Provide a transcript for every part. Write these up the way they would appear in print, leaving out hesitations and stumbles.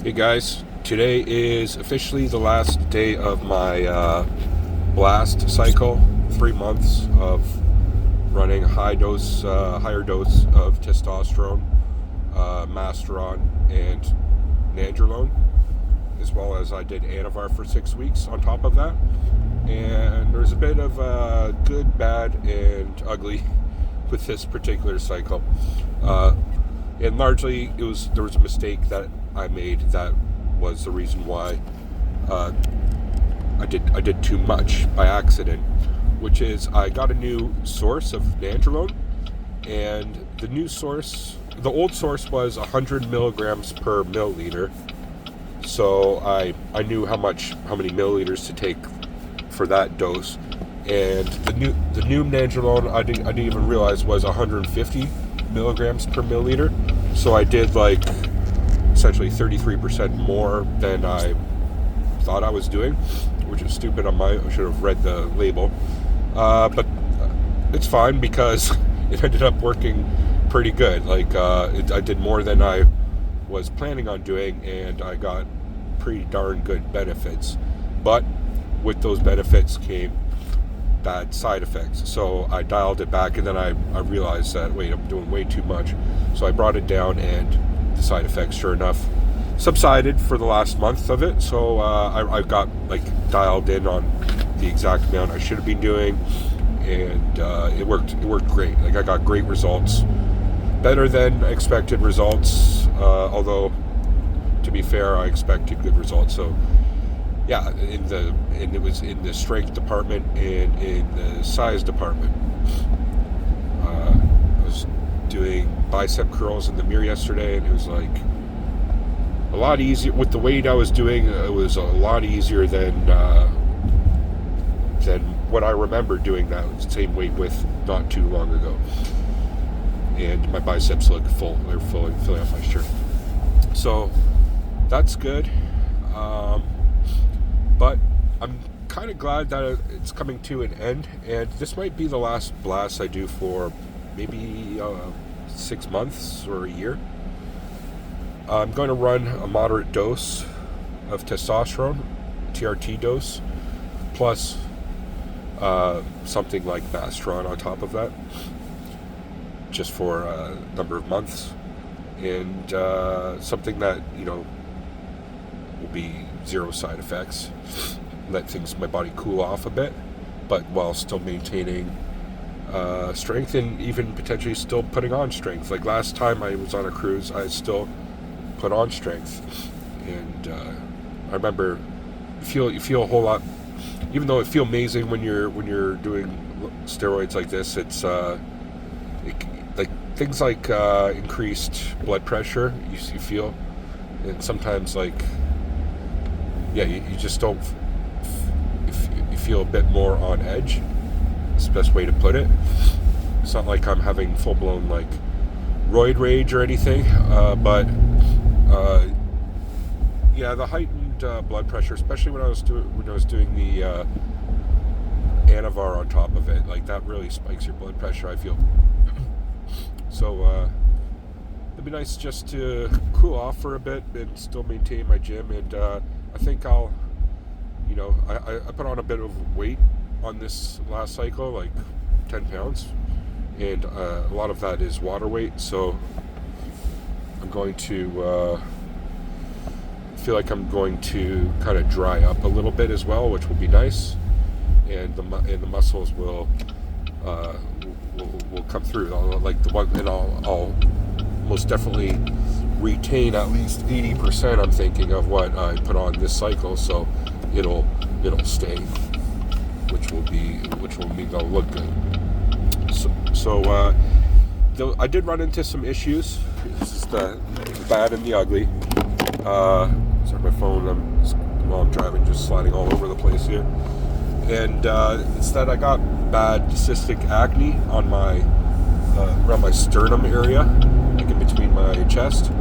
Hey guys, today is officially the last day of my blast cycle. 3 months of running higher dose of testosterone, Masteron, and Nandrolone, as well as I did Anavar for 6 weeks on top of that. And there's a bit of good, bad, and ugly with this particular cycle. And largely, there was a mistake that I made that was the reason why I did too much by accident, which is I got a new source of Nandrolone, and the old source was 100 milligrams per milliliter. So I knew how many milliliters to take for that dose, and the new Nandrolone I didn't even realize was 150 milligrams per milliliter. So I did like essentially 33% more than I thought I was doing, which is stupid. I should have read the label, but it's fine because it ended up working pretty good. I did more than I was planning on doing, and I got pretty darn good benefits. But with those benefits came bad side effects. So I dialed it back, and then I realized that, wait, I'm doing way too much. So I brought it down, and the side effects, sure enough, subsided for the last month of it. So I got dialed in on the exact amount I should have been doing, and it worked great. I got great results, better than expected results, although to be fair, I expected good results. So yeah, and it was in the strength department and in the size department. I was doing bicep curls in the mirror yesterday, and it was like a lot easier with the weight I was doing. It was a lot easier than what I remember doing that same weight with not too long ago. And my biceps look full; they're filling up my shirt. So that's good. But I'm kind of glad that it's coming to an end, and this might be the last blast I do for maybe 6 months or a year. I'm going to run a moderate dose of testosterone, TRT dose, plus something like Masteron on top of that, just for a number of months, and something that will be zero side effects. Let my body cool off a bit, but while still maintaining strength, and even potentially still putting on strength. Like last time I was on a cruise, I still put on strength, and I remember you feel a whole lot. Even though it feels amazing when you're doing steroids like this, it's things like increased blood pressure you feel, and sometimes you just don't. You feel a bit more on edge. It's the best way to put it. It's not like I'm having full blown roid rage or anything, but the heightened blood pressure, especially when I was doing the Anavar on top of it, that really spikes your blood pressure, I feel. So it'd be nice just to cool off for a bit and still maintain my gym, and I think I'll, I put on a bit of weight on this last cycle, 10 pounds, and a lot of that is water weight, so I'm going to feel like I'm going to kind of dry up a little bit as well, which will be nice, and the muscles will come through. I'll most definitely retain at least 80%, I'm thinking, of what I put on this cycle, so it'll stay, which will mean they'll look good. So I did run into some issues. This is the bad and the ugly. Sorry, my phone, while I'm driving, just sliding all over the place here. And it's that I got bad cystic acne on my around my sternum area, in between my chest,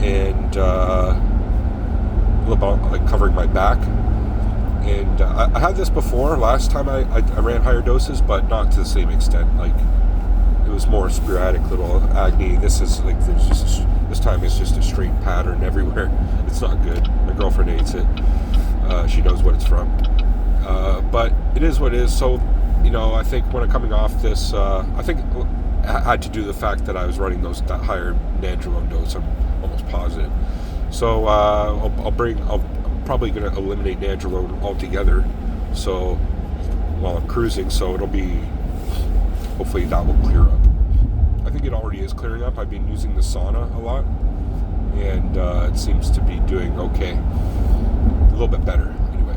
and covering my back. And I had this before. Last time I ran higher doses, but not to the same extent. It was more sporadic little acne. This is there's just This time it's just a straight pattern everywhere. It's not good. My girlfriend hates it. She knows what it's from. But it is what it is. So, I think when I'm coming off this, I think it had to do the fact that I was running that higher nandrolone dose. I'm almost positive. So I'm probably going to eliminate nandrolone altogether. So while I'm cruising, so hopefully that will clear up. I think it already is clearing up. I've been using the sauna a lot, and it seems to be doing okay. A little bit better, anyway.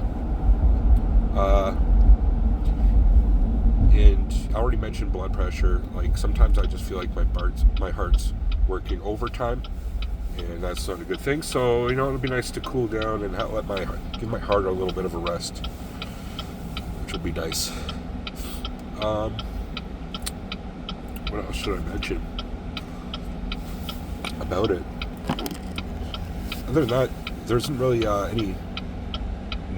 And I already mentioned blood pressure. Like, sometimes I just feel like my heart's working overtime, and that's not a good thing. So, it'll be nice to cool down and give my heart a little bit of a rest, which will be nice. What else should I mention about it? Other than that, there isn't really any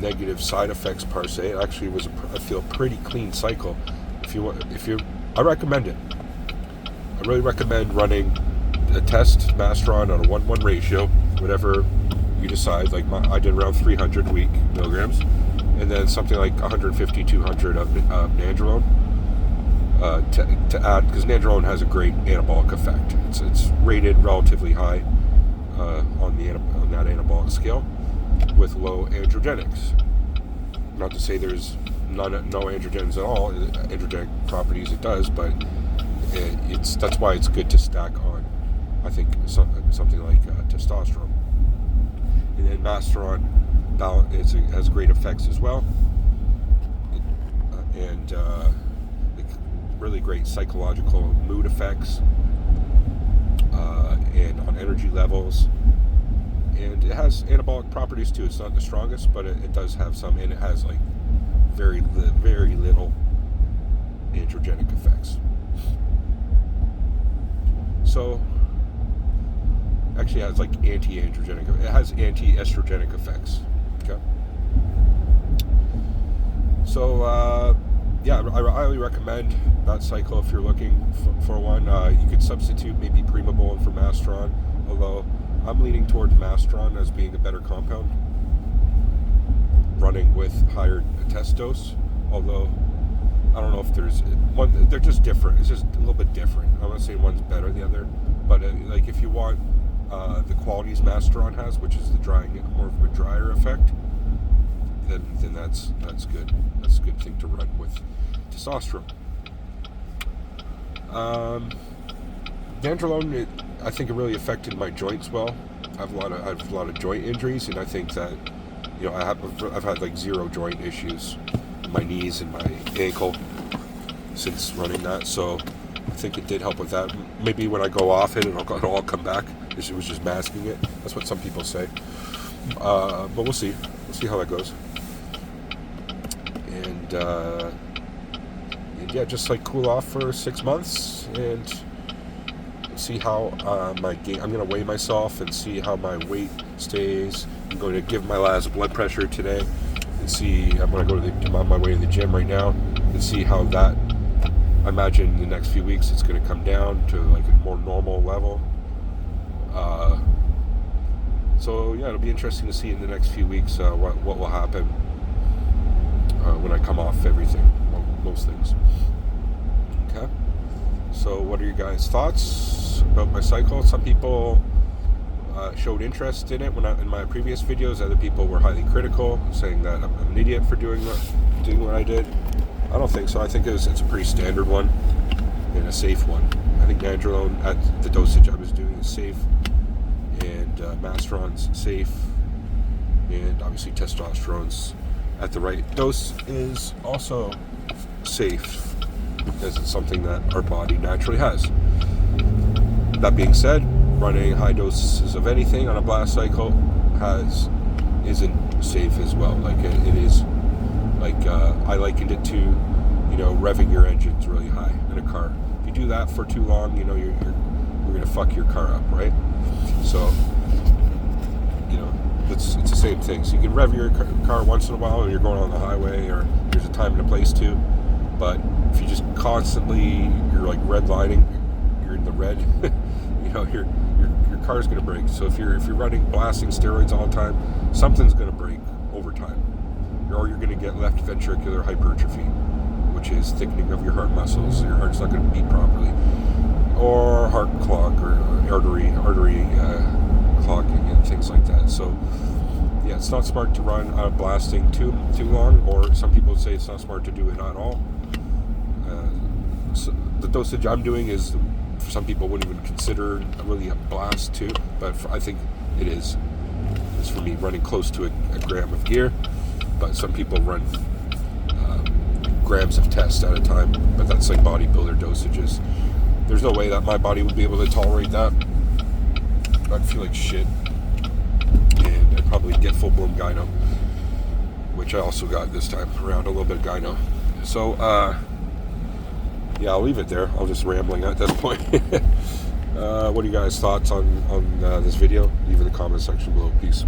negative side effects per se. It actually was I feel a pretty clean cycle. I recommend it. I really recommend running a test Masteron on a 1:1 ratio, whatever you decide. Like I did around 300 a week milligrams, and then something like 150, 200 of nandrolone. To add, because nandrolone has a great anabolic effect. It's rated relatively high on that anabolic scale with low androgenics. Not to say there's no androgens at all. Androgenic properties it does, but that's why it's good to stack on. I think something like testosterone. And then Masteron has great effects as well, and really great psychological mood effects, and on energy levels, and it has anabolic properties too. It's not the strongest, but it does have some, and it has like very little androgenic effects. So actually it has like anti-androgenic, it has anti-estrogenic effects. Okay, so I highly recommend that cycle if you're looking for one. You could substitute maybe Primobolan for Masteron, although I'm leaning towards Masteron as being a better compound, running with higher test dose. Although I don't know if there's one, they're just different. It's just a little bit different. I'm not saying one's better than the other, but like if you want the qualities Masteron has, which is the more of a drier effect, then that's good. That's a good thing to run with testosterone. Nandrolone, I think it really affected my joints well. I have a lot of joint injuries, and I think that I've had like zero joint issues in my knees and my ankle since running that. So I think it did help with that. Maybe when I go off it, it'll all come back. It was just masking it. That's what some people say. But we'll see. We'll see how that goes. And yeah, just like cool off for 6 months and see how I'm going to weigh myself and see how my weight stays. I'm going to give my last blood pressure today and see. I'm going to I'm on my way to the gym right now and see how that. I imagine in the next few weeks it's going to come down to like a more normal level. So yeah, it'll be interesting to see in the next few weeks what will happen when I come off everything, most things. Okay. So what are your guys' thoughts about my cycle? Some people showed interest in it in my previous videos. Other people were highly critical, saying that I'm an idiot for doing what I did. I don't think so. I think it's a pretty standard one and a safe one. I think nandrolone at the dosage I was doing is safe, and Masteron's safe, and obviously testosterone's at the right dose is also safe, because it's something that our body naturally has. That being said, running high doses of anything on a blast cycle isn't safe as well. Like it is, like I likened it to, revving your engines really high in a car. If you do that for too long, you're gonna fuck your car up, right? So, it's the same thing. So you can rev your car once in a while when you're going on the highway, or there's a time and a place to. But if you just constantly, you're like redlining, you're in the red, your car's going to break. So if you're running blasting steroids all the time, something's going to break over time, or you're going to get left ventricular hypertrophy, which is thickening of your heart muscles. So your heart's not going to beat properly, or heart clog, or artery clogging and things like that. So yeah, it's not smart to run blasting too long, or some people would say it's not smart to do it at all. So the dosage I'm doing is, for some people, wouldn't even consider really a blast too, but I think it is. It's for me running close to a gram of gear, but some people run grams of test at a time, but that's like bodybuilder dosages. There's no way that my body would be able to tolerate that. I'd feel like shit, and I'd probably get full-blown gyno, which I also got this time around, a little bit of gyno. So yeah, I'll leave it there. I'm just rambling at this point. What are you guys' thoughts on this video? Leave in the comment section below. Peace.